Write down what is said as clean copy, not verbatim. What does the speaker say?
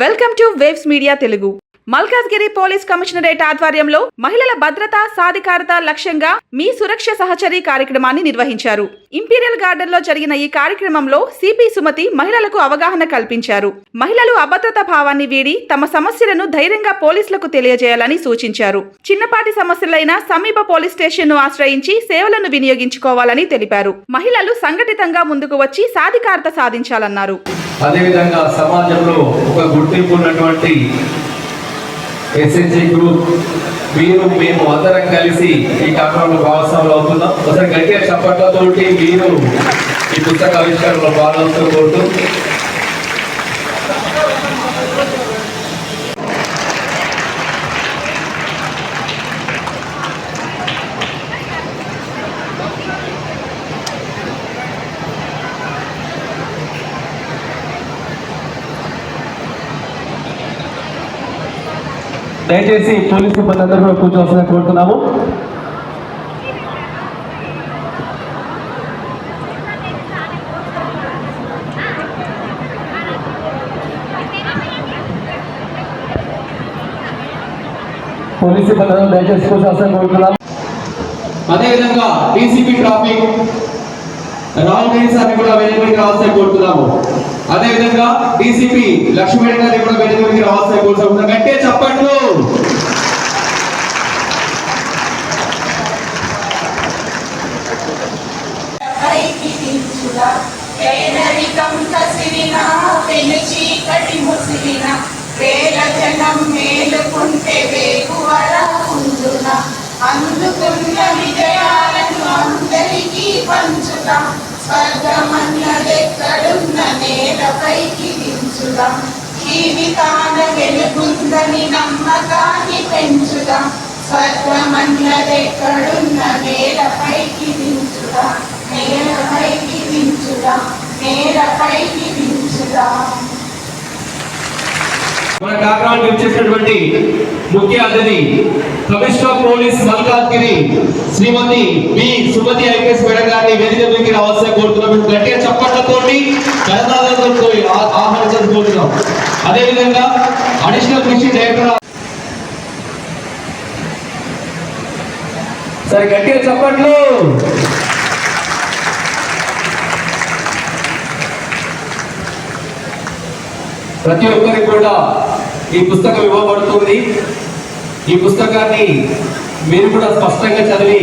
Welcome to waves media Telugu. Malkajgiri police commissionerate ఆధ్వర్యంలో మహిళల భద్రత సాధికారత లక్ష్యంగా మీ సురక్ష సహచరి కార్యక్రమాన్ని నిర్వహించారు. ఇంపీరియల్ గార్డెన్ లో జరిగిన ఈ కార్యక్రమంలో సిపి సుమతి మహిళలకు అవగాహన కల్పించారు. మహిళలు అభద్రతా భావాన్ని వీడి తమ సమస్యలను ధైర్యంగా పోలీసులకు తెలియజేయాలని సూచించారు. చిన్నపాటి సమస్యలైన సమీప పోలీస్ స్టేషన్ ను ఆశ్రయించి సేవలను వినియోగించుకోవాలని తెలిపారు. మహిళలు సంఘటితంగా ముందుకు వచ్చి సాధికారత సాధించాలన్నారు. అదేవిధంగా సమాజంలో ఒక గుర్తింపు ఉన్నటువంటి ఎస్ఎస్జి గ్రూప్ మేము అందరం కలిసి ఈ కార్యక్రమంలో భాగస్వాములు అవుతున్నాం. ఒకసారి గట్టిగా చప్పట్లతోటి మీరు ఈ పుస్తక ఆవిష్కరణలో పాల్గొనడం కోరుతూ దయచేసి పోలీసు సిబ్బంది అందరూ కూడా కూర్చోవలసిన కోరుతున్నాము. పోలీసు సిబ్బంది అందరూ దయచేసి కూర్చోవలసిన కోరుతున్నాము. అదేవిధంగా డీసీపీ ట్రాఫిక్ రాహుల్ రెడ్డి సార్ని కూడా వేదికకి రావాల్సిన కోరుతున్నాము. అదేవిధంగా డీసీపీ లక్ష్మీ గారిని కూడా వేదికకి రావాల్సిన కోరుతున్నాము. గట్టిగా చప్పట్లు. అందుకున్న విజయాలను అందరికీ పంచుదాం. స్వర్గమన్నదెక్కడున్న నేలపైకి దించుదాం. జీవితాన వెలుగుందని నమ్మకాన్ని పెంచుదాం. స్వర్గమన్నదెక్కడున్న నేలపైకి దించుదాం. నేలపైకి దించుదాం. నేలపైకి దించుదాం. మన కార్యక్రమానికి వచ్చేసినటువంటి ముఖ్య అతిథి కమిషనర్ పోలీస్ మల్కాజ్గిరి శ్రీమతి బి సుమతి ఐపీఎస్ మేడం గారిని వేదిక మీదకి రావాల్సిన కోరుతున్నాం. గట్టిగా చప్పట్లతోటి కరతాళాలతో ఆహ్వానించాలని కోరుతున్నాం. అదేవిధంగా అడిషనల్ కృషి డైరెక్టర్ సరే గట్టిగా చప్పట్లు. ప్రతి ఒక్కరికి కూడా ఈ పుస్తకం ఇవ్వబడుతుంది. ఈ పుస్తకాన్ని మీరు కూడా స్పష్టంగా చదివి